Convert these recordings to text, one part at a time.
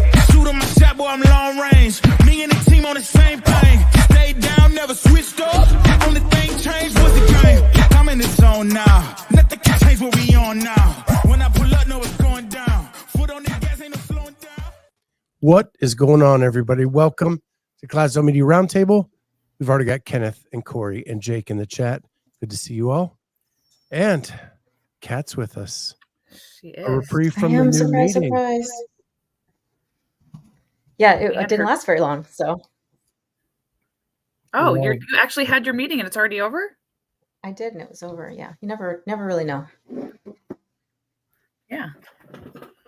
Yeah, shoot on my shot, boy, I'm long range. Me and the team on the same thing. Stayed down, never switched up. Only thing changed was the game. I'm in the zone now. Nothing can change what we on now. When I pull up, know it's going down. Foot on the gas, ain't no slowing down. What is going on, everybody? Welcome to Clydesdale Media Roundtable. We've already got Kenneth and Corey and Jake in the chat. Good to see you all. And Kat's with us. She is. A reprieve from the new surprise, meeting. surprise. Yeah, it didn't last very long. So Oh, Yeah. you actually had your meeting and it's already over? I did, and it was over. Yeah, you never really know. Yeah.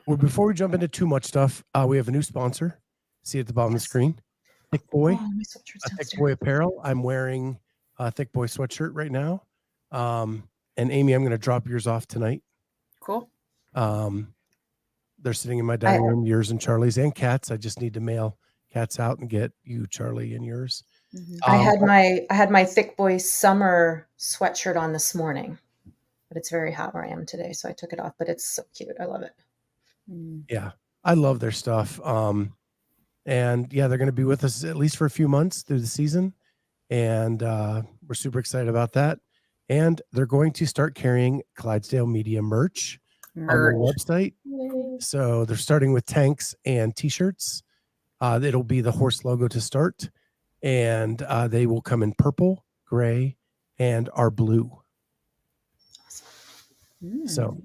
Well, before we jump into too much stuff, we have a new sponsor. See at the bottom of the screen. Thick Boy. Oh, my sweatshirt's Thick downstairs. Boy apparel. I'm wearing a Thick Boy sweatshirt right now. And Amy, I'm going to drop yours off tonight. Cool. They're sitting in my dining room, yours and Charlie's and Kat's. I just need to mail Kat's out and get you, Charlie, and yours. Mhm. I had my Thick Boy summer sweatshirt on this morning, but it's very hot where I am today, so I took it off. But it's so cute. I love it. Yeah, I love their stuff. And yeah, they're going to be with us at least for a few months through the season. And we're super excited about that. And they're going to start carrying Clydesdale Media merch on the website. Yay. So they're starting with tanks and t-shirts. It'll be the horse logo to start. And they will come in purple, gray, and our blue. So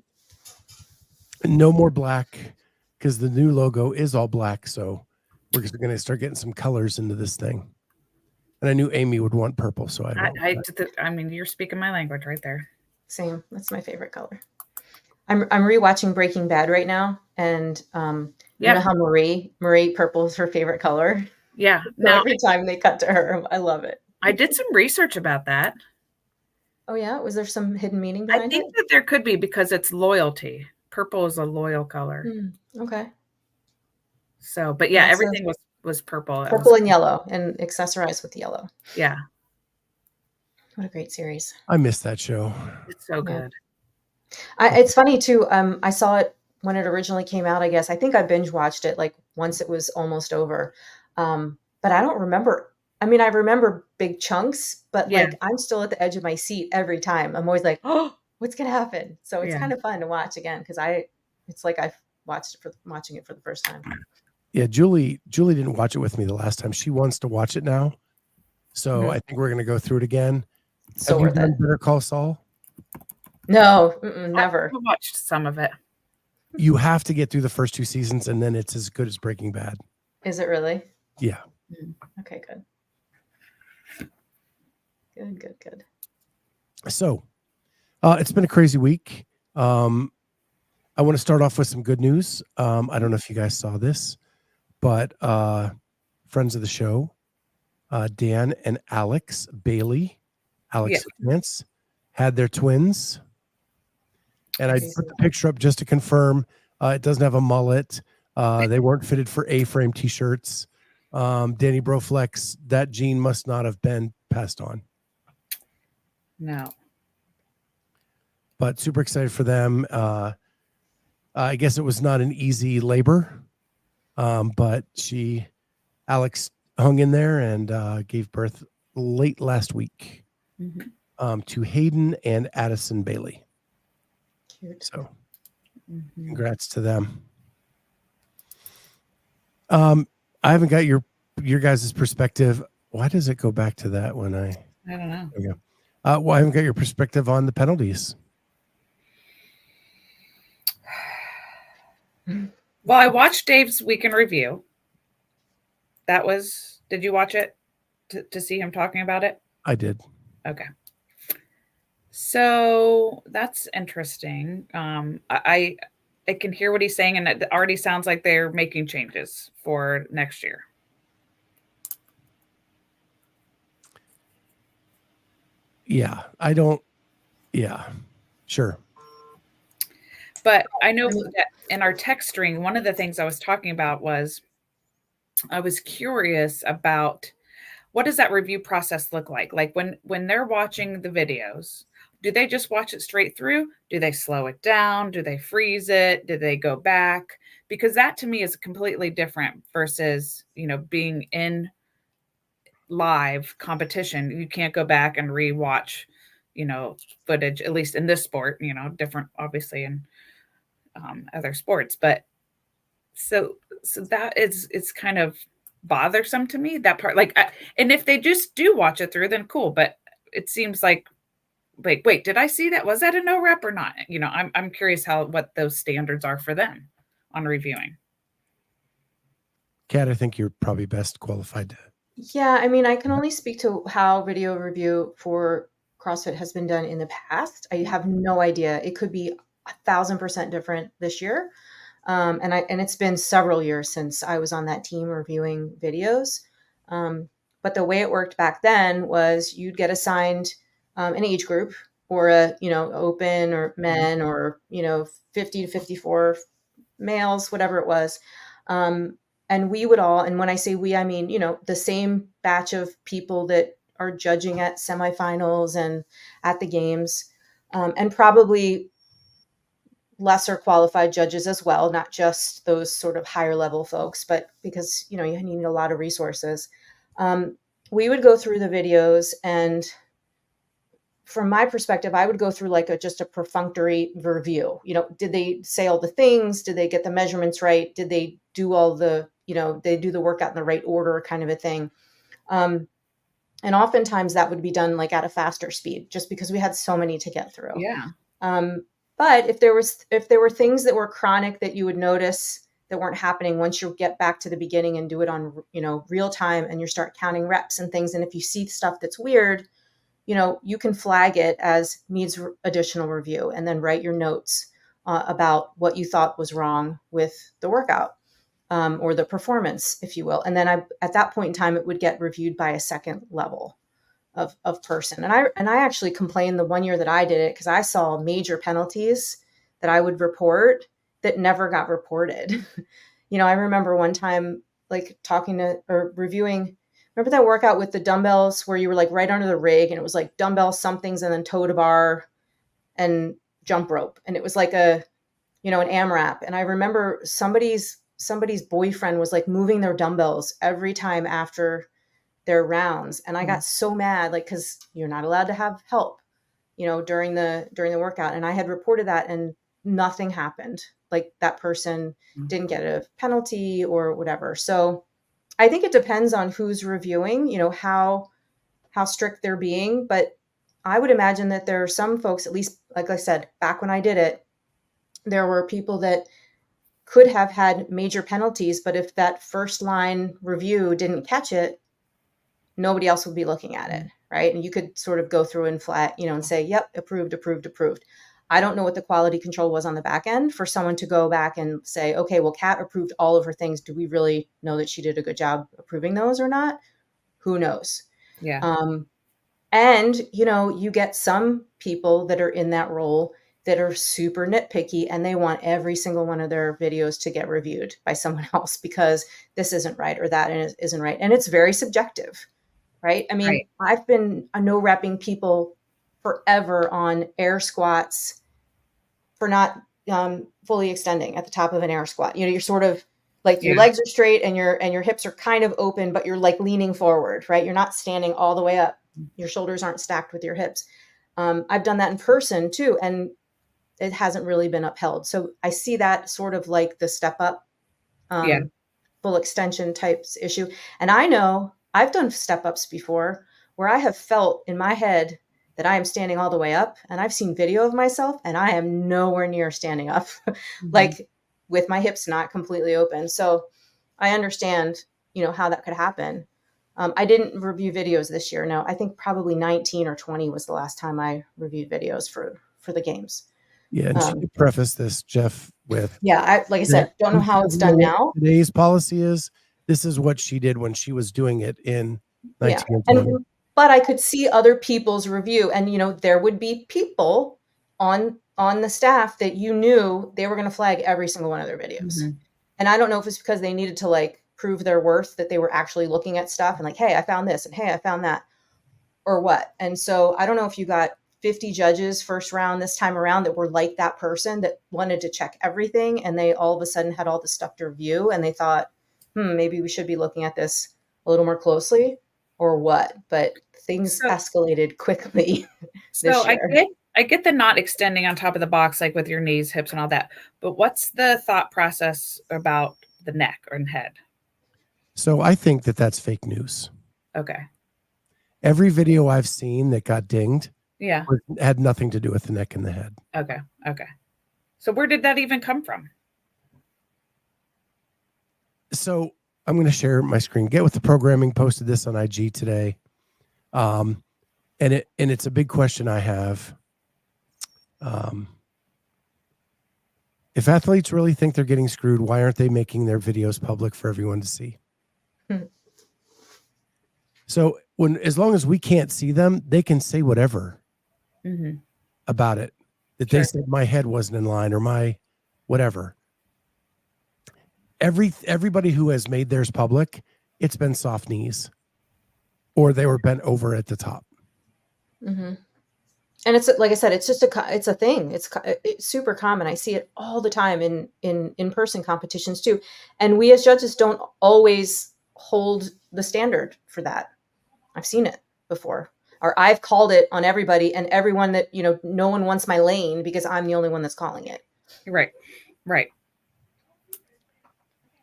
no more black because the new logo is all black. So we're just going to start getting some colors into this thing. And I knew Amy would want purple, so I mean, you're speaking my language right there. Same. That's my favorite color. I'm rewatching Breaking Bad right now, and you know how Marie purple is her favorite color. Yeah. So Now every time they cut to her, I love it. I did some research about that. Oh yeah, was there some hidden meaning I behind think that there could be because it's loyalty. Purple is a loyal color. it? Okay. So, but yeah, Yeah, so everything was purple. It purple was- and yellow, and accessorized with yellow. Yeah, What a great series. I missed that show. it's so good. It's funny too. I saw it when it originally came out. I guess I think I binge watched it like once it was almost over, but I don't remember. I mean, I remember big chunks, but Yeah. like I'm still at the edge of my seat every time. I'm always like, oh, what's gonna happen? So it's Yeah. kind of fun to watch again because it's like I've watching it for the first time. Yeah, Julie didn't watch it with me the last time. She wants to watch it now. So I think we're going to go through it again. So Have you worth done it. Better Call Saul? No, never. I watched some of it. You have to get through the first 2 seasons, and then it's as good as Breaking Bad. Is it really? Yeah. Okay, good. Good. So it's been a crazy week. I want to start off with some good news. I don't know if you guys saw this, but friends of the show, Dan and Alex Bailey, Vance, had their twins. And I put the picture up just to confirm it doesn't have a mullet. They weren't fitted for A-frame t-shirts. Danny Broflex, that gene must not have been passed on. No. But super excited for them. I guess it was not an easy labor, but Alex hung in there and gave birth late last week to Hayden and Addison Bailey. Cute. So congrats to them. I haven't got your guys' perspective. Why does it go back to that when I don't know. There we go. Well, I haven't got your perspective on the penalties. Well, I watched Dave's weekend review. Did you watch it to see him talking about it? I did. Okay. So that's interesting. I can hear what he's saying, and it already sounds like they're making changes for next year. Yeah, sure. But I know that in our text string, one of the things I was talking about was I was curious about what does that review process look like? Like when they're watching the videos, do they just watch it straight through? Do they slow it down? Do they freeze it? Do they go back? because that to me is completely different versus, being in live competition. You can't go back and rewatch, footage, at least in this sport, different obviously in other sports. But so that it's kind of bothersome to me, that part. Like, and if they just do watch it through, then cool. But it seems like, wait, did I see that? Was that a no rep or not? I'm curious what those standards are for them on reviewing. Kat, I think you're probably best qualified to. Yeah, I mean, I can only speak to how video review for CrossFit has been done in the past. I have no idea. It could be 1,000% different this year. And it's been several years since I was on that team reviewing videos. But the way it worked back then was you'd get assigned an age group or open or men or, 50 to 54 males, whatever it was. And we would all, and when I say we, I mean, the same batch of people that are judging at semifinals and at the games, and probably lesser qualified judges as well, not just those sort of higher level folks, but because, you need a lot of resources. We would go through the videos, and from my perspective, I would go through just a perfunctory review. Did they say all the things? Did they get the measurements right? Did they do all the, they do the workout in the right order, kind of a thing? And oftentimes that would be done at a faster speed, just because we had so many to get through. Yeah. But if there were things that were chronic that you would notice that weren't happening once you get back to the beginning and do it on, real time, and you start counting reps and things. And if you see stuff that's weird, you can flag it as needs additional review, and then write your notes about what you thought was wrong with the workout or the performance, if you will. And then at that point in time, it would get reviewed by a second level of person. And I actually complained the one year that I did it, because I saw major penalties that I would report that never got reported. I remember one time talking to or reviewing. Remember that workout with the dumbbells where you were right under the rig, and it was dumbbell somethings and then toe to bar and jump rope. And it was an AMRAP. And I remember somebody's boyfriend was moving their dumbbells every time after their rounds. And I got so mad, cause you're not allowed to have help, during the workout. And I had reported that and nothing happened. That person didn't get a penalty or whatever. So I think it depends on who's reviewing, how strict they're being. But I would imagine that there are some folks, at least, like I said, back when I did it, there were people that could have had major penalties. But if that first line review didn't catch it, nobody else would be looking at it, right? And you could sort of go through and and say, yep, approved, approved, approved. I don't know what the quality control was on the back end for someone to go back and say, okay, well, Kat approved all of her things. Do we really know that she did a good job approving those or not? Who knows? Yeah. And, you get some people that are in that role that are super nitpicky, and they want every single one of their videos to get reviewed by someone else because this isn't right or that isn't right. And it's very subjective, right? I mean, Right. I've been no repping people forever on air squats for not fully extending at the top of an air squat. You're sort of your legs are straight and your hips are kind of open, but you're leaning forward, right? You're not standing all the way up. Your shoulders aren't stacked with your hips. I've done that in person too, and it hasn't really been upheld. So I see that sort of the step up, full extension types issue. And I know I've done step ups before where I have felt in my head that I am standing all the way up, and I've seen video of myself and I am nowhere near standing up, with my hips not completely open. So I understand, how that could happen. I didn't review videos this year. No, I think probably 19 or 20 was the last time I reviewed videos for the games. Yeah. And she prefaced this, Jeff, with, like I said, don't know how it's done now. Today's policy is this is what she did when she was doing it in 1920. But I could see other people's review, and there would be people on the staff that knew they were going to flag every single one of their videos. Mm-hmm. And I don't know if it's because they needed to prove their worth, that they were actually looking at stuff and hey, I found this, and hey, I found that, or what. And so I don't know if you got 50 judges first round this time around that were like that person that wanted to check everything, and they all of a sudden had all the stuff to review, and they thought, maybe we should be looking at this a little more closely, or what? But things escalated quickly this year. I get the not extending on top of the box, like with your knees, hips, and all that. But what's the thought process about the neck and head? So I think that that's fake news. Okay. Every video I've seen that got dinged Yeah. had nothing to do with the neck and the head. Okay. So where did that even come from? So I'm going to share my screen. Get with the programming. Posted this on IG today. And it's a big question I have. If athletes really think they're getting screwed, why aren't they making their videos public for everyone to see? So as long as we can't see them, they can say whatever about it. That they said my head wasn't in line or my whatever. Everybody who has made theirs public, it's been soft knees, or they were bent over at the top. And it's like I said, it's just it's a thing. It's super common. I see it all the time in in-person competitions too. And we as judges don't always hold the standard for that. I've seen it before, or I've called it on everybody, and everyone that, no one wants my lane because I'm the only one that's calling it. Right.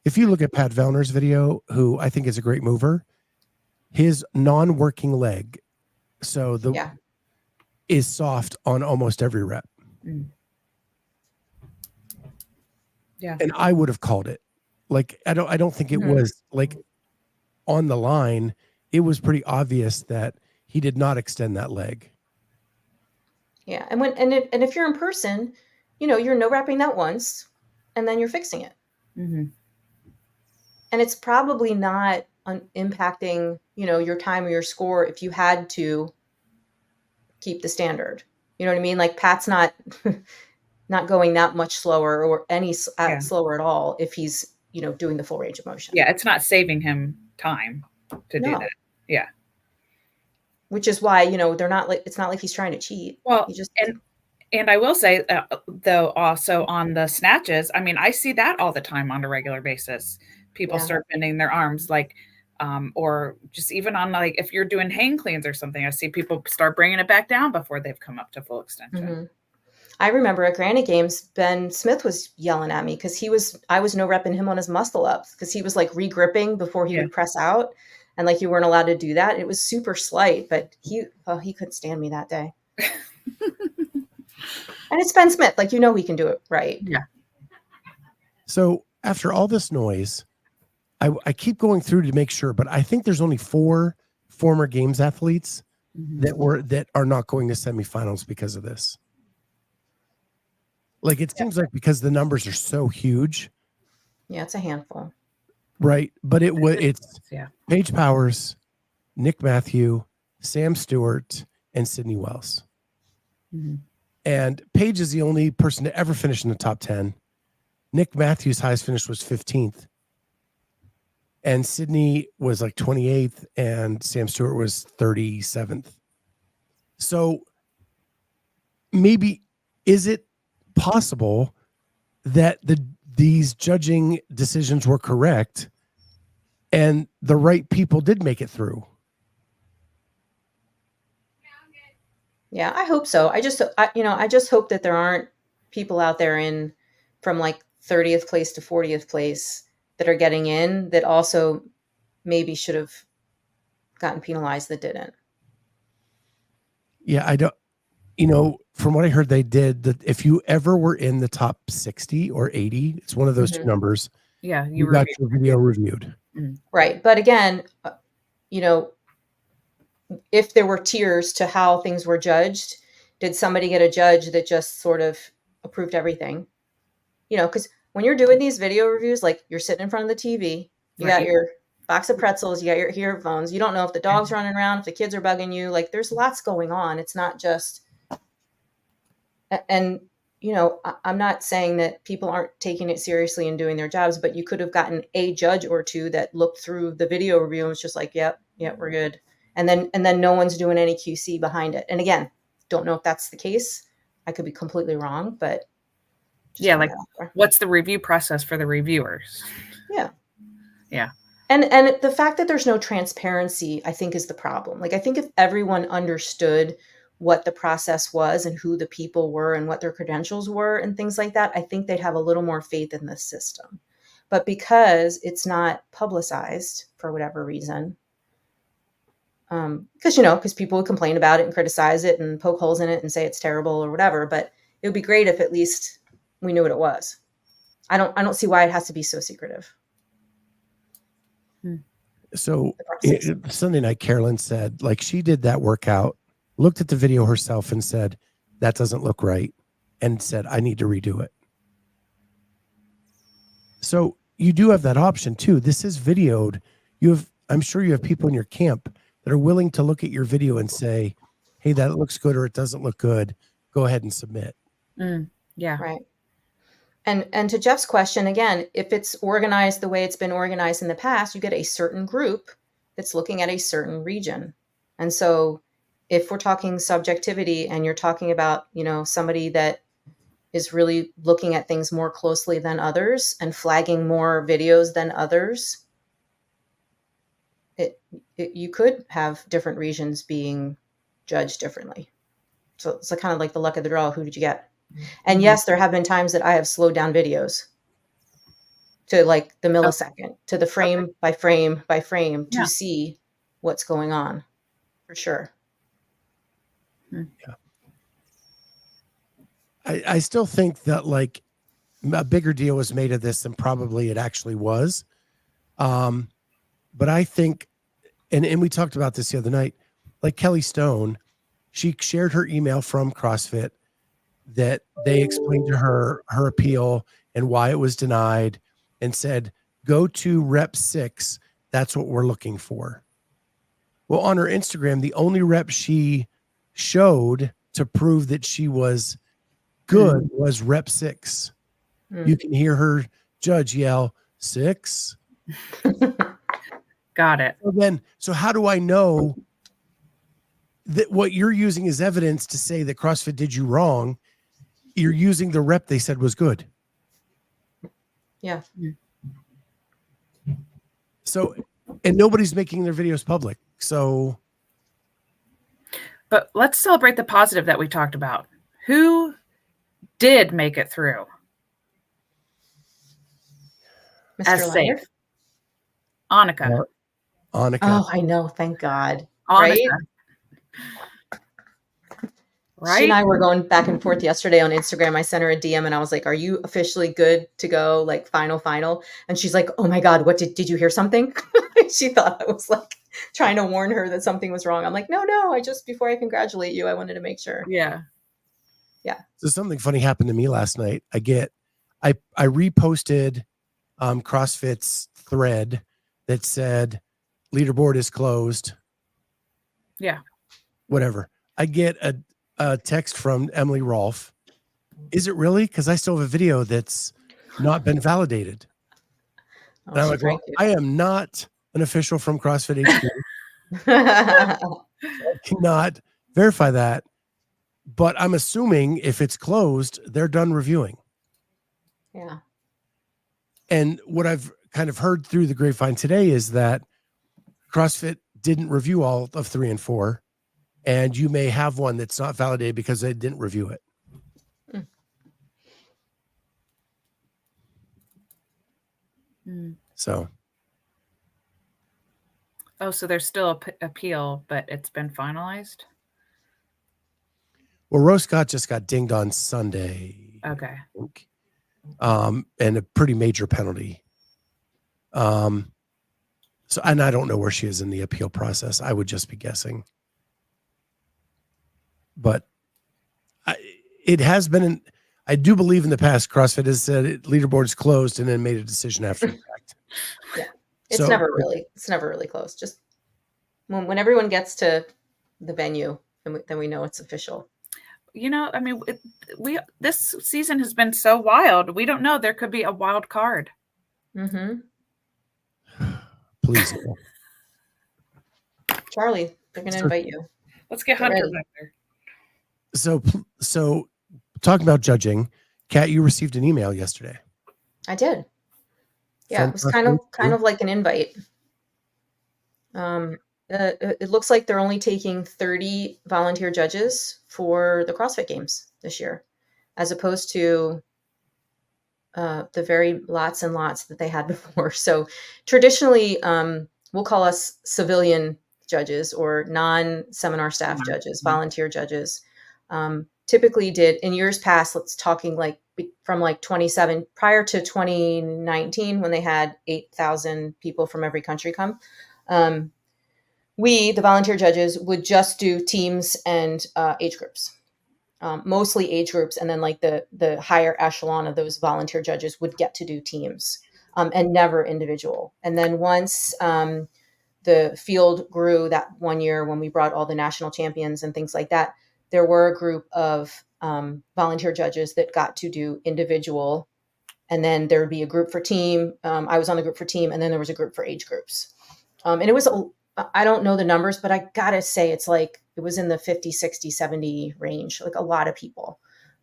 If you look at Pat Vellner's video, who I think is a great mover, his non-working leg, so is soft on almost every rep. Yeah. And I would have called it. Like, I don't think it was like on the line. It was pretty obvious that he did not extend that leg. Yeah. And if you're in person, you're no repping that once and then you're fixing it. And it's probably not impacting, your time or your score if you had to keep the standard. You know what I mean? Like Pat's not going that much slower or any slower at all if he's, doing the full range of motion. Yeah, it's not saving him time to do that. Yeah. Which is why, they're not like, it's not like he's trying to cheat. Well, and I will say, though, also on the snatches, I mean, I see that all the time on a regular basis. People start bending their arms, like, or just even on, like, if you're doing hang cleans or something, I see people start bringing it back down before they've come up to full extension. I remember at Granite Games, Ben Smith was yelling at me because I was no repping him on his muscle ups because he was like re-gripping before he would press out. And like, you weren't allowed to do that. It was super slight, but he couldn't stand me that day. And it's Ben Smith. Like, he can do it right. Yeah. So after all this noise, I keep going through to make sure, but I think there's only 4 former games athletes that are not going to semifinals because of this. Like, it seems like because the numbers are so huge. Yeah, it's a handful. Right. But it's Paige Powers, Nick Matthew, Sam Stewart, and Sydney Wells. And Paige is the only person to ever finish in the top 10. Nick Matthews' highest finish was 15th. And Sydney was like 28th, and Sam Stewart was 37th. So maybe, is it possible that these judging decisions were correct and the right people did make it through? Yeah, I hope so. I just hope that there aren't people out there from like 30th place to 40th place that are getting in that also maybe should have gotten penalized that didn't. Yeah, I don't, from what I heard, they did that. If you ever were in the top 60 or 80, it's one of those two numbers. Yeah, you got your video reviewed. Right. But again, if there were tiers to how things were judged, did somebody get a judge that just sort of approved everything? Because when you're doing these video reviews, like, you're sitting in front of the TV, you got your box of pretzels, you got your earphones, you don't know if the dog's running around, if the kids are bugging you, like, there's lots going on. It's not just, and, I'm not saying that people aren't taking it seriously and doing their jobs, but you could have gotten a judge or two that looked through the video review and was just like, yep, we're good. And then no one's doing any QC behind it. And again, don't know if that's the case. I could be completely wrong, but just Yeah, throwing like that out there. what's the review process for the reviewers? Yeah. Yeah. And the fact that there's no transparency, I think, is the problem. Like, I think if everyone understood what the process was and who the people were and what their credentials were and things like that, I think they'd have a little more faith in this system. But because it's not publicized for whatever reason, because people would complain about it and criticize it and poke holes in it and say it's terrible or whatever, but it would be great if at least we knew what it was. I don't see why it has to be so secretive. So Sunday night, Carolyn said, like, she did that workout, looked at the video herself and said, that doesn't look right, and said, I need to redo it. So you do have that option too. This is videoed. I'm sure you have people in your camp that are willing to look at your video and say, hey, that looks good or it doesn't look good. Go ahead and submit. Yeah. Right. And to Jeff's question, again, if it's organized the way it's been organized in the past, you get a certain group that's looking at a certain region. And so if we're talking subjectivity and you're talking about, somebody that is really looking at things more closely than others and flagging more videos than others, you could have different regions being judged differently. So it's kind of like the luck of the draw. Who did you get? And yes, there have been times that I have slowed down videos to like the millisecond, to the frame by frame by frame to see what's going on, for sure. Yeah. I still think that like a bigger deal was made of this than probably it actually was. But I think, and we talked about this the other night, like Kelly Stone, she shared her email from CrossFit that they explained to her appeal and why it was denied and said, go to rep 6. That's what we're looking for. Well, on her Instagram, the only rep she showed to prove that she was good was rep 6. You can hear her judge yell 6. Got it. So how do I know that what you're using as evidence to say that CrossFit did you wrong? You're using the rep they said was good. Yeah. So, and nobody's making their videos public. So, but let's celebrate the positive that we talked about. Who did make it through? Mr. As Leonard? safe. Annika. Oh, I know. Thank God. Annika. Right? She and I were going back and forth yesterday on Instagram. I sent her a DM and I was like, are you officially good to go? Like final. And she's like, oh my God, what did you hear something? She thought I was like trying to warn her that something was wrong. I'm like, no, before I congratulate you, I wanted to make sure. Yeah. So something funny happened to me last night. I reposted CrossFit's thread that said leaderboard is closed. Yeah. Whatever. I get a text from Emily Rolfe. Is it really? Because I still have a video that's not been validated. And I'm like, well, I am not an official from CrossFit HQ. I cannot verify that. But I'm assuming if it's closed, they're done reviewing. Yeah. And what I've kind of heard through the grapevine today is that CrossFit didn't review all of 3 and 4. And you may have one that's not validated because they didn't review it. So. Oh, so there's still appeal, but it's been finalized? Well, Rose Scott just got dinged on Sunday. Okay. And a pretty major penalty. So, and I don't know where she is in the appeal process. I would just be guessing. But it has been, I do believe in the past, CrossFit has said leaderboard is closed and then made a decision after the fact. Yeah. It's never really close. Just when everyone gets to the venue, then we know it's official. I mean, this season has been so wild. We don't know. There could be a wild card. Mm-hmm. Please. Charlie, they're going to invite you. Let's get Hunter back there. So talking about judging, Kat, you received an email yesterday. I did. Yeah, From it was kind of like an invite. It looks like they're only taking 30 volunteer judges for the CrossFit Games this year, as opposed to the very lots and lots that they had before. So traditionally, we'll call us civilian judges or non-seminar staff judges, volunteer judges. Typically did in years past, let's talking like from like 27 prior to 2019 when they had 8,000 people from every country come. We, the volunteer judges, would just do teams and age groups. Mostly age groups, and then like the higher echelon of those volunteer judges would get to do teams and never individual. And then once the field grew that one year when we brought all the national champions and things like that, there were a group of volunteer judges that got to do individual, and then there would be a group for team. I was on the group for team, and then there was a group for age groups. And it was, I don't know the numbers, but I gotta say it's like, it was in the 50, 60, 70 range, like a lot of people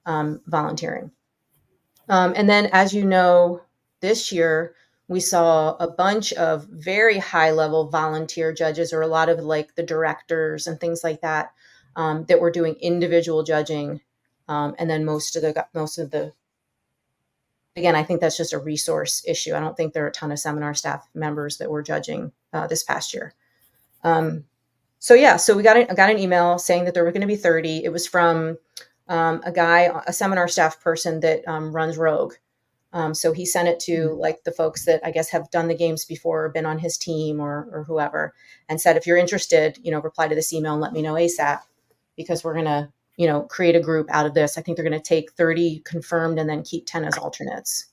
volunteering. And then, as you know, this year, we saw a bunch of very high level volunteer judges, or a lot of like the directors and things like that, that were doing individual judging. And then most of the, again, I think that's just a resource issue. I don't think there are a ton of seminar staff members that were judging this past year. So we got an email saying that there were going to be 30. It was from a seminar staff person that runs Rogue. So he sent it to like the folks that I guess have done the games before or been on his team or whoever, and said, if you're interested, reply to this email and let me know ASAP, because we're going to, create a group out of this. I think they're going to take 30 confirmed and then keep 10 as alternates.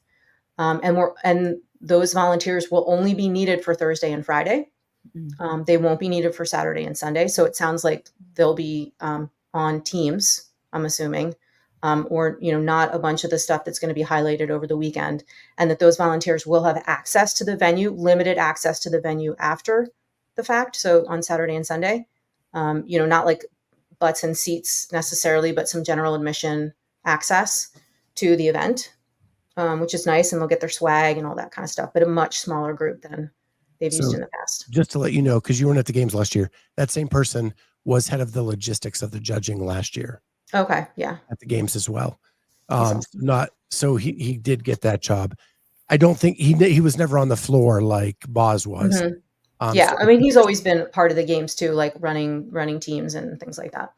And those volunteers will only be needed for Thursday and Friday. They won't be needed for Saturday and Sunday. So it sounds like they'll be on teams, I'm assuming, or, not a bunch of the stuff that's going to be highlighted over the weekend, and that those volunteers will have access to the venue, limited access to the venue after the fact. So on Saturday and Sunday, not like butts and seats necessarily, but some general admission access to the event, which is nice. And they'll get their swag and all that kind of stuff, but a much smaller group than they've used in the past. Just to let you know, because you weren't at the games last year, that same person was head of the logistics of the judging last year. Okay, yeah. At the games as well. Awesome. He did get that job. I don't think he was never on the floor like Boz was. Mm-hmm. I mean, he's always been part of the games too, like running teams and things like that.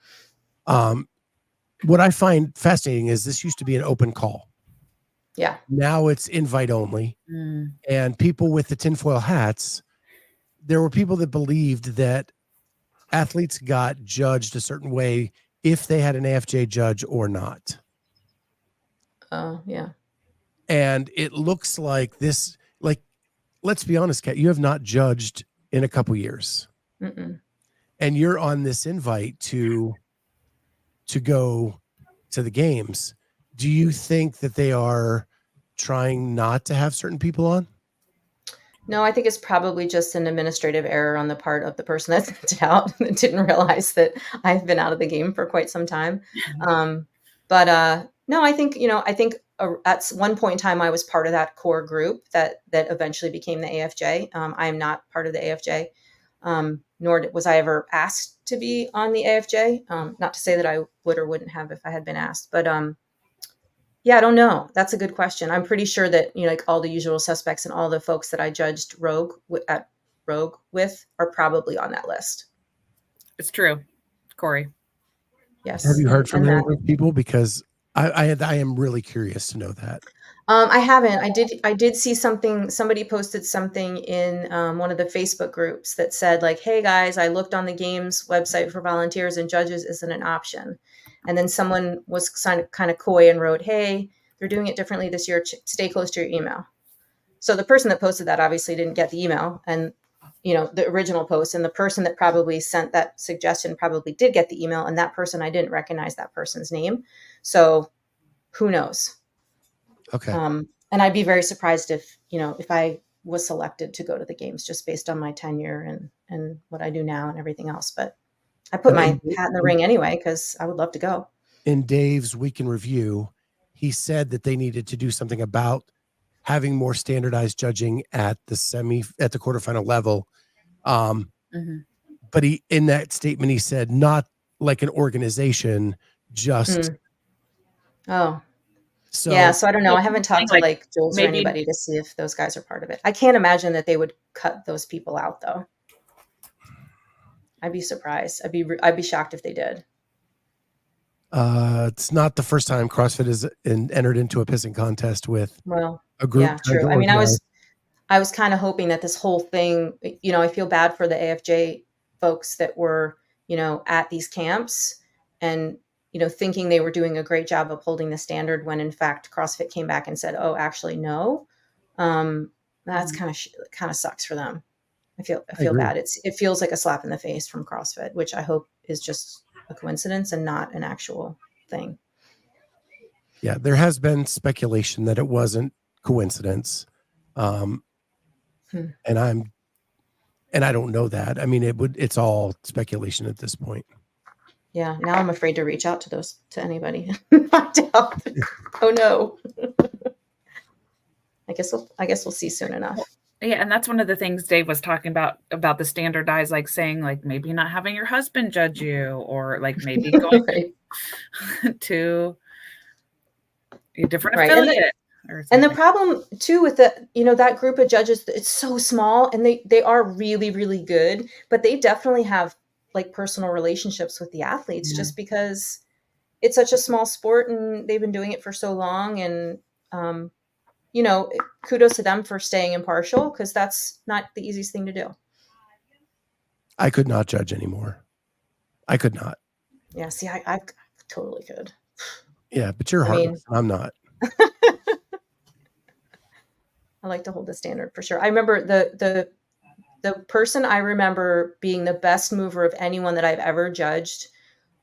What I find fascinating is this used to be an open call. Yeah. Now it's invite only. And people with the tinfoil hats, there were people that believed that athletes got judged a certain way if they had an AFJ judge or not. Yeah. And it looks like this, like, let's be honest, Kat, you have not judged in a couple years. Mm-mm. And you're on this invite to go to the games. Do you think that they are trying not to have certain people on? No, I think it's probably just an administrative error on the part of the person that sent it out that didn't realize that I've been out of the game for quite some time. No, I think, at one point in time, I was part of that core group that eventually became the AFJ. I am not part of the AFJ, nor was I ever asked to be on the AFJ. Not to say that I would or wouldn't have if I had been asked, but yeah, I don't know. That's a good question. I'm pretty sure that, like all the usual suspects and all the folks that I judged Rogue with are probably on that list. It's true, Corey. Yes. Have you heard from any of those people? Because I am really curious to know that. I haven't. I did see something. Somebody posted something in one of the Facebook groups that said like, "Hey guys, I looked on the games website for volunteers and judges isn't an option." And then someone was kind of coy and wrote, "Hey, they're doing it differently this year. Stay close to your email." So the person that posted that obviously didn't get the email, and the original post, and the person that probably sent that suggestion probably did get the email, and that person, I didn't recognize that person's name. So who knows? Okay. And I'd be very surprised if I was selected to go to the games just based on my tenure and what I do now and everything else. But I put my hat in the ring anyway, because I would love to go. in Dave's week in review, he said that they needed to do something about having more standardized judging at the quarterfinal level. But in that statement, he said not like an organization, just. Oh, So yeah. So I don't know. I haven't talked to like, like Jules or maybe- anybody to see if those guys are part of it. I can't imagine that they would cut those people out, though. I'd be surprised. I'd be shocked if they did. It's not the first time CrossFit has entered into a pissing contest with a group. Yeah, true. I mean, I was kind of hoping that this whole thing, you know, I feel bad for the AFJ folks that were, you know, at these camps and, you know, thinking they were doing a great job upholding the standard when in fact CrossFit came back and said, oh, actually, no. That's kind of sucks for them. I feel bad. It feels like a slap in the face from CrossFit, which I hope is just a coincidence and not an actual thing. Yeah, there has been speculation that it wasn't coincidence. And I don't know that. I mean, it's all speculation at this point. Yeah. Now I'm afraid to reach out to anybody. Find out. Oh no. I guess we'll see soon enough. Yeah, and that's one of the things Dave was talking about the standardized, like saying like maybe not having your husband judge you, or like maybe going right. to a different affiliate. And the problem too with that group of judges, it's so small and they are really, really good, but they definitely have like personal relationships with the athletes just because it's such a small sport and they've been doing it for so long. And, you know, kudos to them for staying impartial because that's not the easiest thing to do. I could not judge anymore. I could not. Yeah. See, I totally could. Yeah. But you're heartless. I'm not. I like to hold the standard for sure. I remember the person I remember being the best mover of anyone that I've ever judged.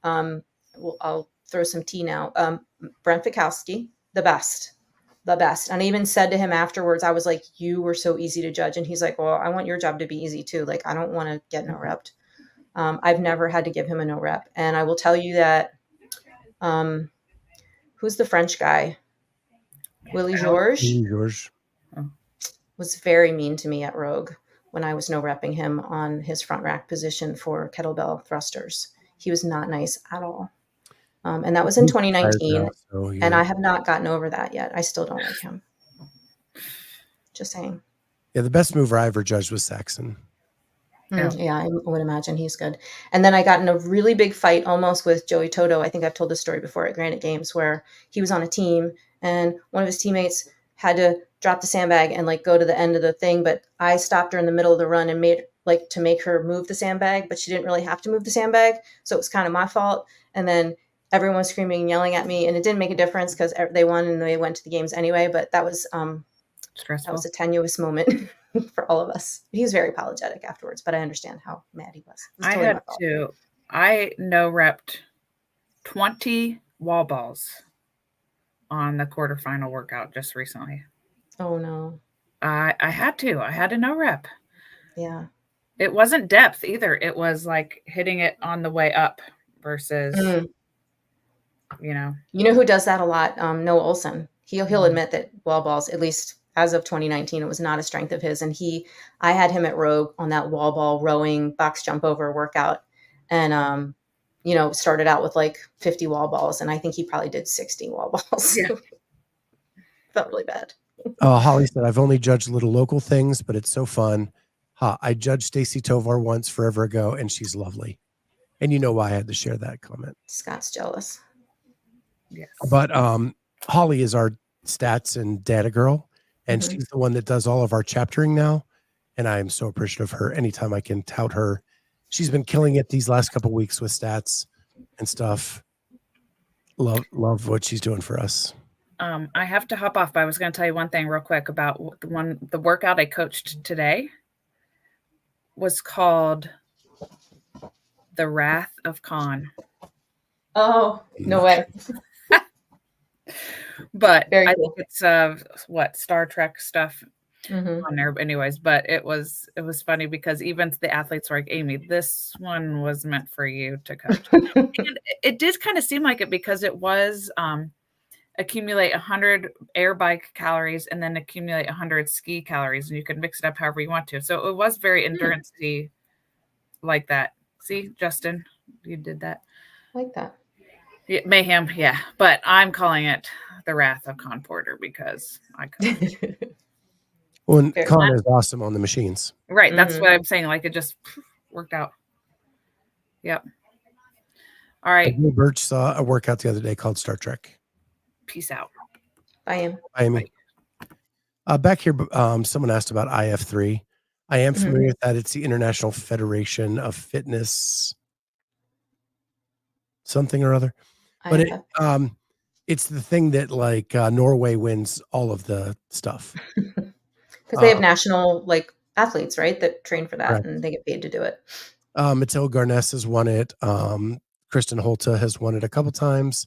I'll throw some tea now. Brent Fikowski, the best. And I even said to him afterwards, I was like, you were so easy to judge. And he's like, well, I want your job to be easy too. Like, I don't want to get no repped. I've never had to give him a no rep. And I will tell you that, who's the French guy? Willie Georges was very mean to me at Rogue when I was no repping him on his front rack position for kettlebell thrusters. He was not nice at all. And that was in 2019. And I have not gotten over that yet. I still don't like him. Just saying. Yeah, the best mover I ever judged was Saxon. Yeah, I would imagine he's good. And then I got in a really big fight almost with Joey Toto. I think I've told this story before at Granite Games where he was on a team and one of his teammates had to drop the sandbag and like go to the end of the thing. But I stopped her in the middle of the run and made like to make her move the sandbag, but she didn't really have to move the sandbag. So it was kind of my fault. And then everyone was screaming and yelling at me and it didn't make a difference because they won and they went to the games anyway. But that was stressful. That was a tenuous moment for all of us. He was very apologetic afterwards, but I understand how mad he was. I no repped 20 wall balls on the quarterfinal workout just recently. Oh no. I had to no rep. Yeah. It wasn't depth either. It was like hitting it on the way up versus, you know who does that a lot? Noah Olson. He'll admit that wall balls, at least as of 2019, it was not a strength of his. And I had him at Rogue on that wall ball rowing box jump over workout. And, started out with like 50 wall balls. And I think he probably did 60 wall balls. Yeah. Felt really bad. Holly said, I've only judged little local things, but it's so fun. I judged Stacy Tovar once forever ago, and she's lovely. And you know why I had to share that comment. Scott's jealous. Yes. But Holly is our stats and data girl, and she's the one that does all of our chaptering now. And I am so appreciative of her. Anytime I can tout her, she's been killing it these last couple of weeks with stats and stuff. Love what she's doing for us. I have to hop off, but I was going to tell you one thing real quick about the workout I coached today was called The Wrath of Khan. Oh, no way. But Very I cool. think it's Star Trek stuff. on there anyways, but it was funny because even the athletes were like, Amy, this one was meant for you to coach. And it did kind of seem like it because it was accumulate 100 air bike calories and then accumulate 100 ski calories, and you can mix it up however you want to. So it was very endurance-y like that. See, Justin, you did that. Like that. Yeah, mayhem, yeah. But I'm calling it the Wrath of Con Porter because I could. Well, and Con is awesome on the machines. Right. That's what I'm saying. Like it just worked out. Yep. All right. Birch saw a workout the other day called Star Trek. Peace out. Bye, Amy. Back here, someone asked about IF3. I am familiar with that. It's the International Federation of Fitness something or other. But it's the thing that like Norway wins all of the stuff. Because they have national like athletes, right, that train for that, right, and they get paid to do it. Mathilde Garness has won it. Kristen Holta has won it a couple times.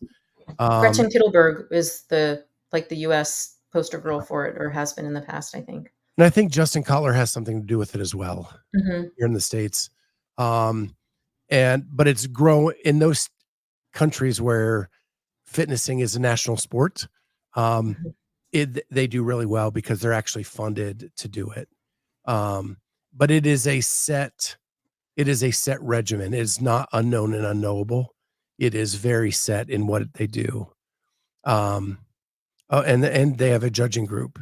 Gretchen Kittelberg is the U.S. poster girl for it, or has been in the past, I think. And I think Justin Kotler has something to do with it as well here in the States. But it's grown in those countries where fitnessing is a national sport. They do really well because they're actually funded to do it. But it is a set regimen. It is not unknown and unknowable. It is very set in what they do. And they have a judging group.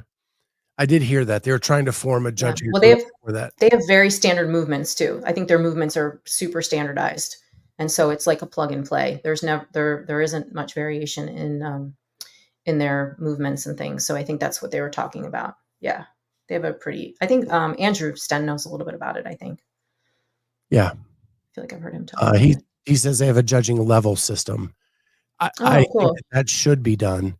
I did hear that they were trying to form a judging group for that. They have very standard movements too. I think their movements are super standardized, and so it's like a plug and play. There isn't much variation in their movements and things. So I think that's what they were talking about. Yeah, they have I think Andrew Sten knows a little bit about it. I think. Yeah, I feel like I've heard him talk. He says they have a judging level system. I cool. think that should be done.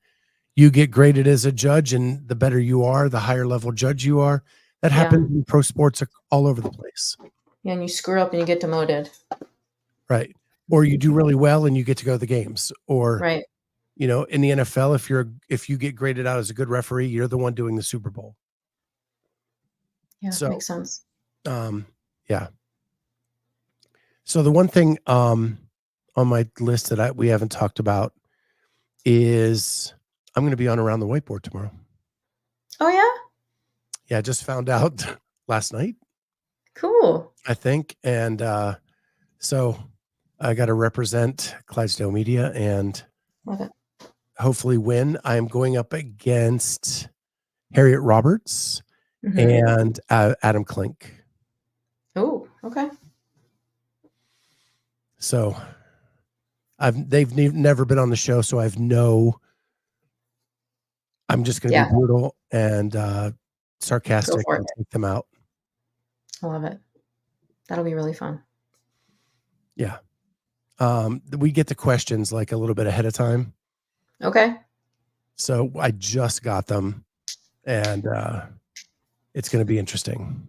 You get graded as a judge, and the better you are, the higher level judge you are. That happens in pro sports all over the place. Yeah, and you screw up and you get demoted. Right. Or you do really well and you get to go to the games. Or, right. In the NFL, if you get graded out as a good referee, you're the one doing the Super Bowl. Yeah, so, makes sense. Yeah. So the one thing on my list that we haven't talked about is I'm going to be on Around the Whiteboard tomorrow. Oh, yeah? Yeah, I just found out last night. Cool. I think. And so I got to represent Clydesdale Media and hopefully win. I am going up against Harriet Roberts and Adam Klink. Oh, okay. So they've never been on the show, so I'm just going to be brutal and sarcastic and take them out. I love it. That'll be really fun. Yeah. We get the questions like a little bit ahead of time. Okay. So I just got them, and it's going to be interesting.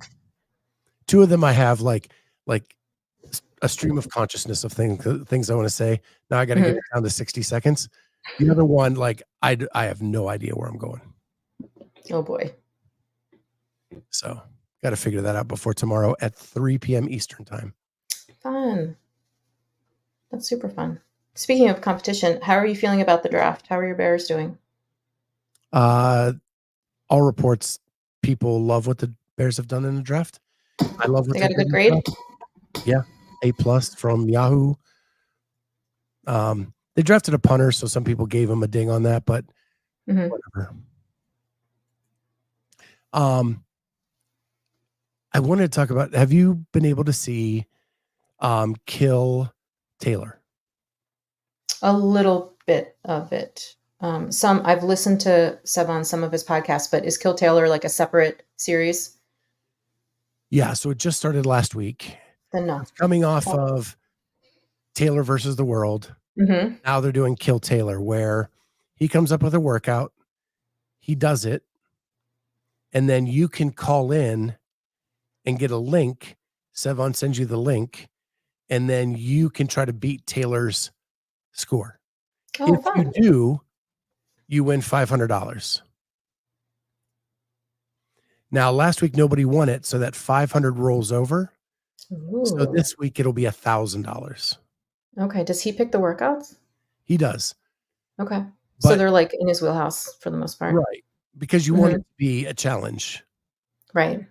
Two of them I have like a stream of consciousness of things I want to say. Now I got to get it down to 60 seconds. The other one, like I have no idea where I'm going. Oh boy. So got to figure that out before tomorrow at 3 p.m. Eastern time. Fun. That's super fun. Speaking of competition, how are you feeling about the draft? How are your Bears doing? All reports, people love what the Bears have done in the draft. I love what they got a good grade. Yeah, A+ from Yahoo. They drafted a punter, so some people gave him a ding on that, but whatever. I wanted to talk about, have you been able to see Kill Taylor? A little bit of it. I've listened to Seb on some of his podcasts, but is Kill Taylor like a separate series? Yeah, so it just started last week. Then no. It's coming off of Taylor versus the World. Now they're doing Kill Taylor, where he comes up with a workout, he does it, and then you can call in and get a link. Sevon sends you the link, and then you can try to beat Taylor's score. If you do, you win $500. Now, last week, nobody won it. So that 500 rolls over. So Ooh. this week, it'll be $1,000. Okay. Does he pick the workouts? He does. Okay. So But they're like in his wheelhouse for the most part. right. Because you want it to be a challenge. Right.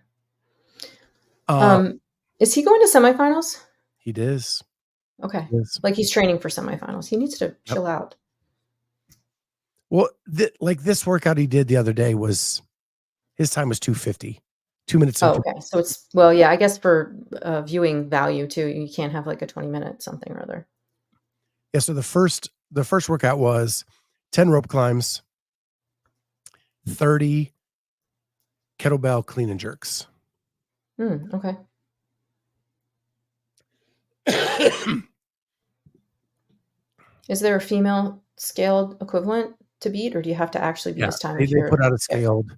Uh, Is he going to semifinals? he does. Okay. He is. Like he's training for semifinals. He needs to chill out. Well, like this workout he did the other day was, his time was 2:50, 2 minutes. Oh, okay. So it's, well, yeah, I guess for viewing value too, you can't have like a 20-minute something or other. Yeah. So the first workout was 10 rope climbs, 30 kettlebell clean and jerks. Okay. Is there a female scaled equivalent to beat, or do you have to actually beat his time? They put out a scaled.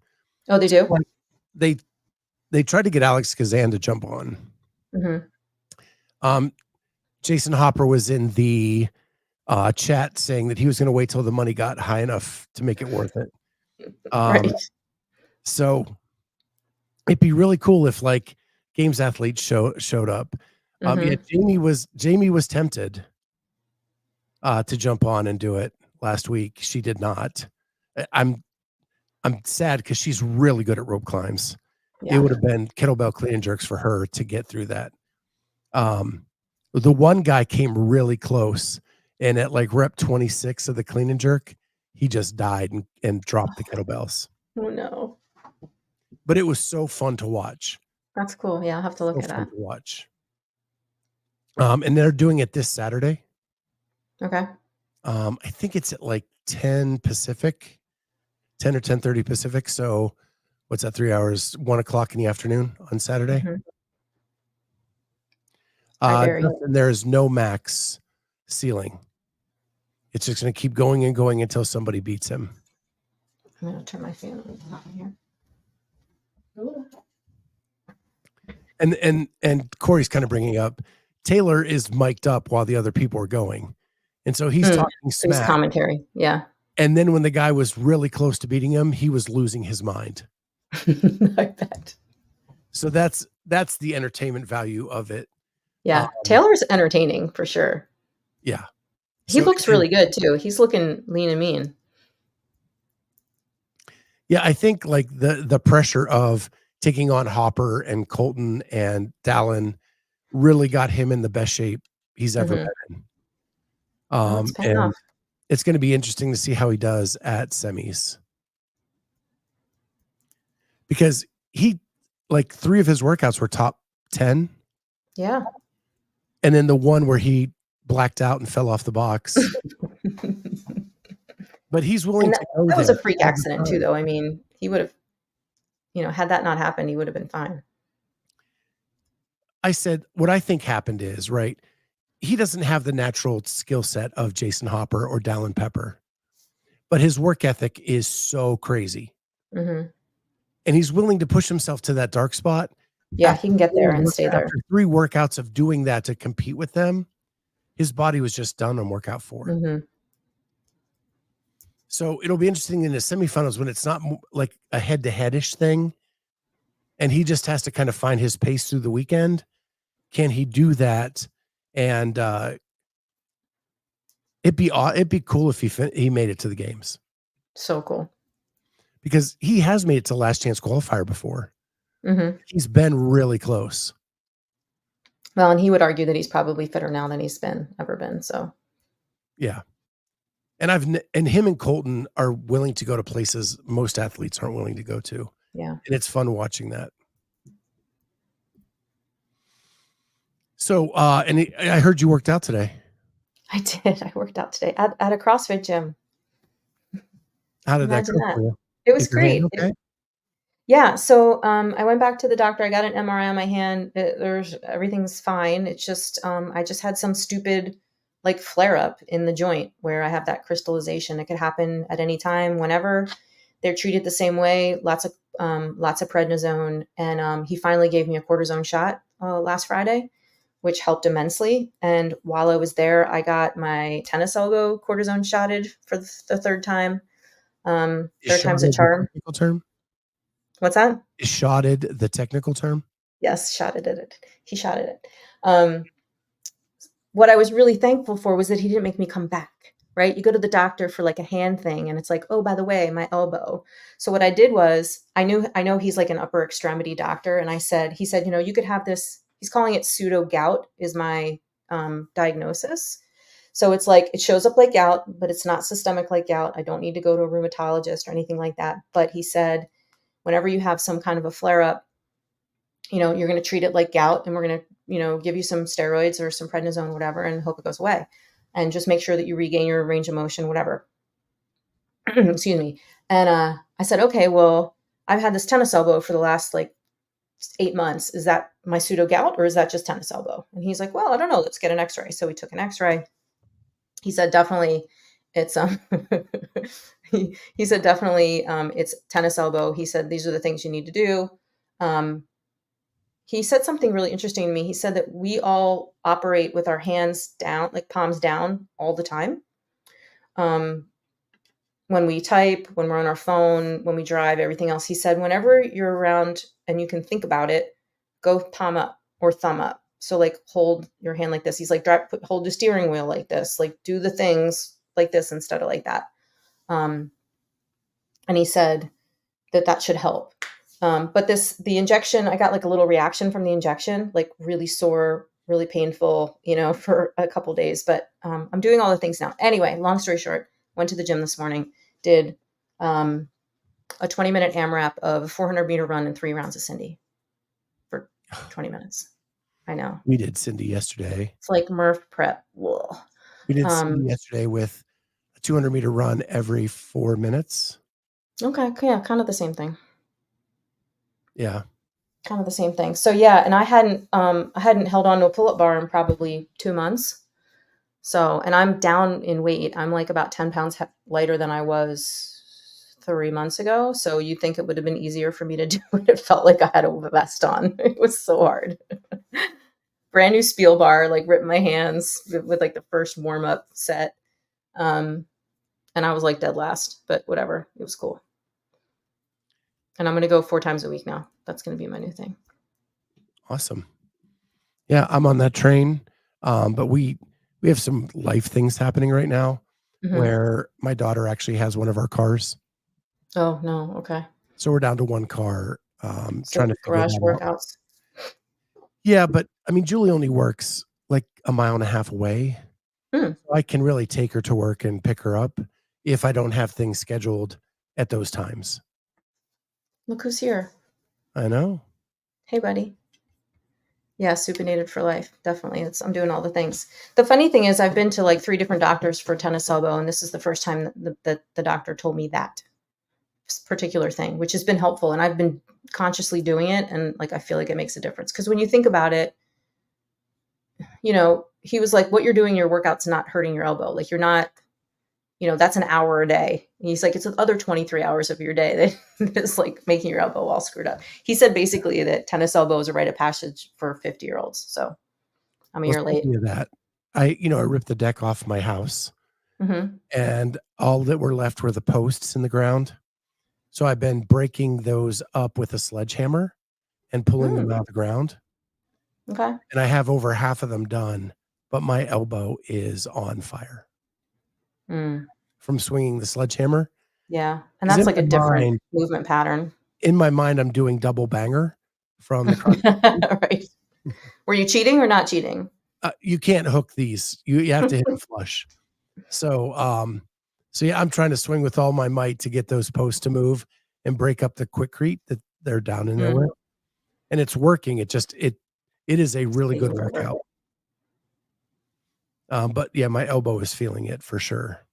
Oh, they do? They tried to get Alex Kazan to jump on. Jason Hopper was in the chat saying that he was going to wait till the money got high enough to make it worth it. Right. So it'd be really cool if like games athletes showed up. Yeah, Jamie was tempted to jump on and do it last week. She did not. I'm sad because she's really good at rope climbs. Yeah. It would have been kettlebell clean and jerks for her to get through that. The one guy came really close, and at like rep 26 of the clean and jerk, he just died and dropped the kettlebells. Oh no. But it was so fun to watch. That's cool. Yeah, I'll have to look at that. To watch. And they're doing it this Saturday. Okay. I think it's at like 10 Pacific, 10 or 10:30 Pacific. So what's that, 3 hours, 1 o'clock in the afternoon on Saturday? And there's no max ceiling. It's just going to keep going and going until somebody beats him. I'm going to turn my fan on here. And Corey's kind of bringing up, Taylor is mic'd up while the other people are going. And so he's talking smack. His commentary. Yeah. And then when the guy was really close to beating him, he was losing his mind. I bet. So that's the entertainment value of it. Yeah. Taylor's entertaining for sure. Yeah. He looks really good too. He's looking lean and mean. Yeah. I think like the pressure of taking on Hopper and Colton and Dallin really got him in the best shape he's ever been in. And it's going to be interesting to see how he does at semis. Because he, like 3 of his workouts were top 10. Yeah. And then the one where he blacked out and fell off the box. But he's willing to go that was there. a freak accident too, though. I mean, he would have, had that not happened, he would have been fine. I said, what I think happened is, right, he doesn't have the natural skill set of Jason Hopper or Dallin Pepper, but his work ethic is so crazy. And he's willing to push himself to that dark spot. Yeah, he can get there and stay there. After 3 workouts of doing that to compete with them, his body was just done on workout 4. So it'll be interesting in the semifinals when it's not like a head-to-head-ish thing, and he just has to kind of find his pace through the weekend. Can he do that? And it'd be cool if he made it to the games. So cool. Because he has made it to last chance qualifier before. He's been really close. Well, and he would argue that he's probably fitter now than he's ever been. So, yeah. And him and Colton are willing to go to places most athletes aren't willing to go to. Yeah. And it's fun watching that. So, and I heard you worked out today. I did. I worked out today at a CrossFit gym. How did that go for you? It was great. Okay. Yeah. So I went back to the doctor. I got an MRI on my hand. Everything's fine. It's just I just had some stupid like flare up in the joint where I have that crystallization. It could happen at any time, whenever. They're treated the same way. Lots of prednisone, and he finally gave me a cortisone shot last Friday, which helped immensely. And while I was there, I got my tennis elbow cortisone shotted for the 3rd time. 3rd time's a charm. Term? What's that? Is shotted the technical term? Yes, shotted it. He shotted it. What I was really thankful for was that he didn't make me come back, right? You go to the doctor for like a hand thing and it's like, oh, by the way, my elbow. So what I did was I know he's like an upper extremity doctor. And he said, you could have this, he's calling it pseudo gout is my diagnosis. So it's like, it shows up like gout, but it's not systemic like gout. I don't need to go to a rheumatologist or anything like that. But he said, whenever you have some kind of a flare up, you're going to treat it like gout and we're going to, give you some steroids or some prednisone, whatever, and hope it goes away. And just make sure that you regain your range of motion, whatever. Excuse me. And I said, okay, well, I've had this tennis elbow for the last like 8 months. Is that my pseudo gout or is that just tennis elbow? And he's like, well, I don't know. Let's get an x-ray. So we took an x-ray. He said, definitely it's, he said, definitely it's tennis elbow. He said, these are the things you need to do. He said something really interesting to me. He said that we all operate with our hands down, like palms down all the time. When we type, when we're on our phone, when we drive, everything else. He said, whenever you're around and you can think about it, go palm up or thumb up. So like hold your hand like this. He's like, hold the steering wheel like this, like do the things like this instead of like that. And he said that should help. But the injection, I got like a little reaction from the injection, like really sore, really painful, for a couple days, but I'm doing all the things now. Anyway, long story short, went to the gym this morning, did a 20-minute AMRAP of a 400-meter run and 3 rounds of Cindy for 20 minutes. I know. We did Cindy yesterday. It's like Murph prep. Whoa. We did Cindy yesterday with a 200-meter run every 4 minutes. Okay. Yeah. Kind of the same thing. Yeah. Kind of the same thing. So yeah. And I hadn't held on to a pull-up bar in probably 2 months. So, and I'm down in weight. I'm like about 10 pounds lighter than I was 3 months ago. So you think it would have been easier for me to do it. It felt like I had a vest on. It was so hard. Brand new Spiel bar, like ripped my hands with like the first warm up set. And I was like dead last, but whatever. It was cool. And I'm going to go 4 times a week now. That's going to be my new thing. Awesome. Yeah, I'm on that train. But we have some life things happening right now where my daughter actually has one of our cars. Oh, no. Okay. So we're down to one car, trying to garage workouts. Out. Yeah, but I mean, Julie only works like a mile and a half away. So I can really take her to work and pick her up if I don't have things scheduled at those times. Look who's here. I know. Hey, buddy. Yeah, supinated for life. Definitely. I'm doing all the things. The funny thing is I've been to like 3 different doctors for tennis elbow, and this is the first time that the doctor told me that particular thing, which has been helpful. And I've been consciously doing it. And like, I feel like it makes a difference. Because when you think about it, he was like, what you're doing, your workout's not hurting your elbow. Like you're not, that's an hour a day. And he's like, it's the other 23 hours of your day that is like making your elbow all screwed up. He said basically that tennis elbow is a rite of passage for 50-year-olds. So I'm a year late. That I ripped the deck off my house and all that were left were the posts in the ground. So I've been breaking those up with a sledgehammer and pulling them out of the ground. Okay. And I have over half of them done, but my elbow is on fire from swinging the sledgehammer. Yeah. And that's like a different movement pattern. In my mind, I'm doing double banger from the right. Were you cheating or not cheating? You can't hook these. You have to hit them flush. So yeah, I'm trying to swing with all my might to get those posts to move and break up the quickcrete that they're down in there with. And it's working. It is a really good workout. But yeah, my elbow is feeling it for sure.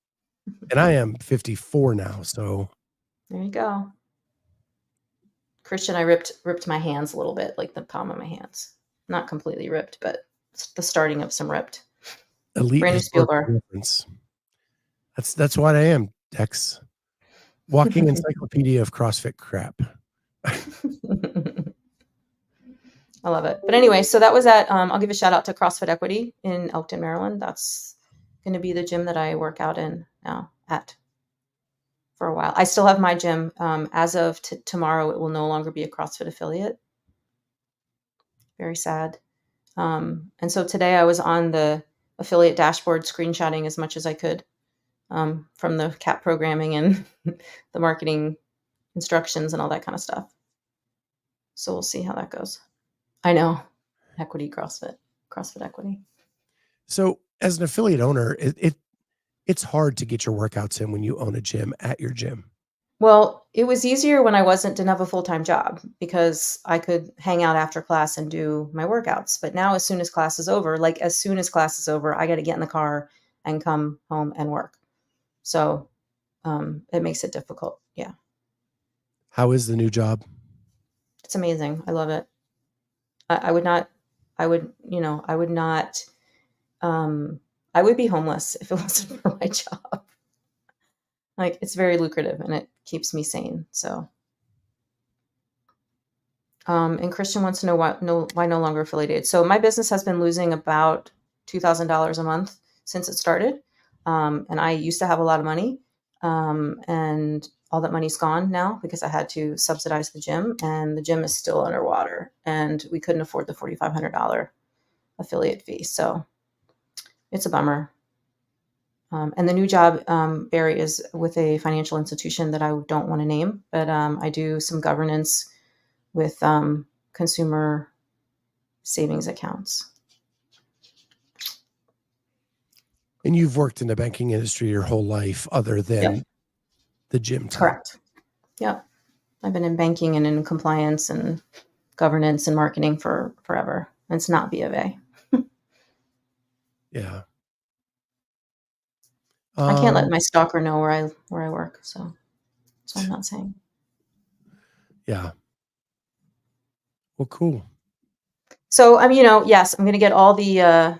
And I am 54 now. So there you go. Christian, I ripped my hands a little bit, like the palm of my hands. Not completely ripped, but the starting of some ripped. Elite brand new Spiel bar. That's what I am, Dex. Walking encyclopedia of CrossFit crap. I love it. But anyway, so that was at, I'll give a shout out to CrossFit Equity in Elkton, Maryland. That's going to be the gym that I work out in now at. for a while. I still have my gym. As of tomorrow, it will no longer be a CrossFit affiliate. Very sad. And so today I was on the affiliate dashboard screenshotting as much as I could from the CAP programming and the marketing instructions and all that kind of stuff. So we'll see how that goes. I know. Equity CrossFit equity. So as an affiliate owner, it's hard to get your workouts in when you own a gym at your gym. Well, it was easier when I didn't have a full-time job because I could hang out after class and do my workouts. But now as soon as class is over, I got to get in the car and come home and work. So it makes it difficult. Yeah. How is the new job? It's amazing. I love it. I would be homeless if it wasn't for my job. Like, it's very lucrative and it keeps me sane. So, and Christian wants to know why no longer affiliated. So my business has been losing about $2,000 a month since it started. And I used to have a lot of money. And all that money's gone now because I had to subsidize the gym, and the gym is still underwater, and we couldn't afford the $4,500 affiliate fee. So it's a bummer. And the new job, Barry, is with a financial institution that I don't want to name, but I do some governance with consumer savings accounts. And you've worked in the banking industry your whole life other than the gym time. Correct. Yep. I've been in banking and in compliance and governance and marketing for forever. And it's not B of A. Yeah. I can't let my stalker know where I work, so I'm not saying. Yeah. Well, cool. So yes, I'm going to get all the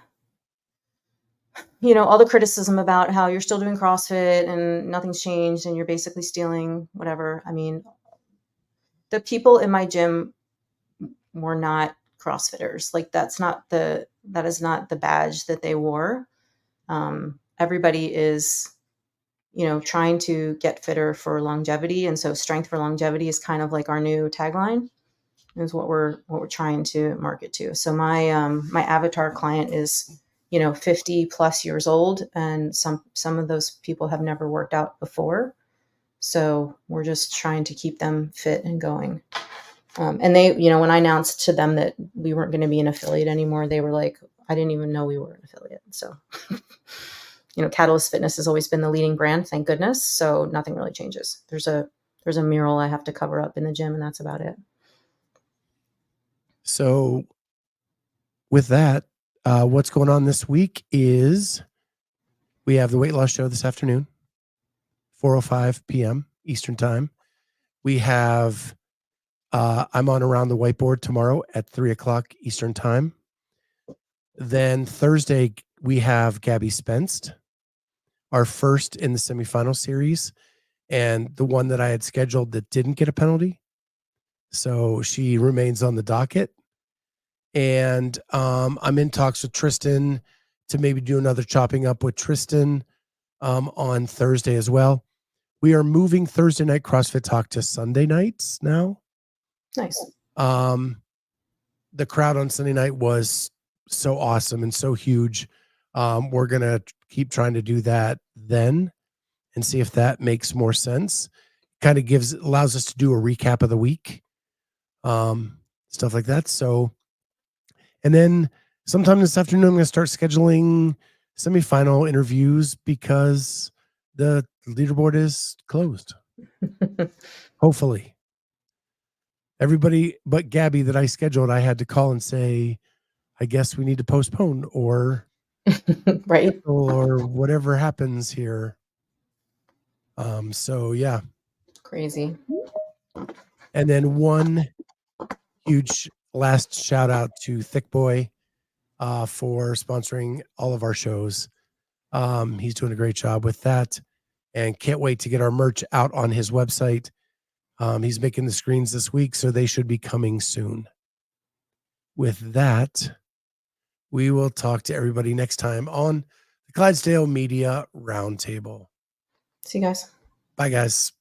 all the criticism about how you're still doing CrossFit and nothing's changed and you're basically stealing whatever. I mean, the people in my gym were not CrossFitters. Like, that is not the badge that they wore. Everybody is, trying to get fitter for longevity. And so strength for longevity is kind of like our new tagline, is what we're trying to market to. So my avatar client is, 50 plus years old. And some of those people have never worked out before. So we're just trying to keep them fit and going. And they, when I announced to them that we weren't going to be an affiliate anymore, they were like, I didn't even know we were an affiliate. So, Catalyst Fitness has always been the leading brand, thank goodness. So nothing really changes. There's a mural I have to cover up in the gym, and that's about it. So with that, what's going on this week is we have the weight loss show this afternoon, 4:05 p.m. Eastern time. We have, I'm on Around the Whiteboard tomorrow at 3:00 Eastern time. Then Thursday, we have Gabby Spenced, our first in the semifinal series, and the one that I had scheduled that didn't get a penalty. So she remains on the docket. And I'm in talks with Tristan to maybe do another chopping up with Tristan on Thursday as well. We are moving Thursday night CrossFit Talk to Sunday nights now. Nice. The crowd on Sunday night was so awesome and so huge. We're going to keep trying to do that then and see if that makes more sense. Kind of allows us to do a recap of the week, stuff like that. So, and then sometime this afternoon, I'm going to start scheduling semifinal interviews because the leaderboard is closed. Hopefully. Everybody but Gabby that I scheduled, I had to call and say, I guess we need to postpone or right, or whatever happens here. So yeah, crazy. And then one huge last shout out to Thick Boy for sponsoring all of our shows. He's doing a great job with that, and can't wait to get our merch out on his website. He's making the screens this week, so they should be coming soon. With that, we will talk to everybody next time on the Clydesdale Media Roundtable. See you guys. Bye, guys.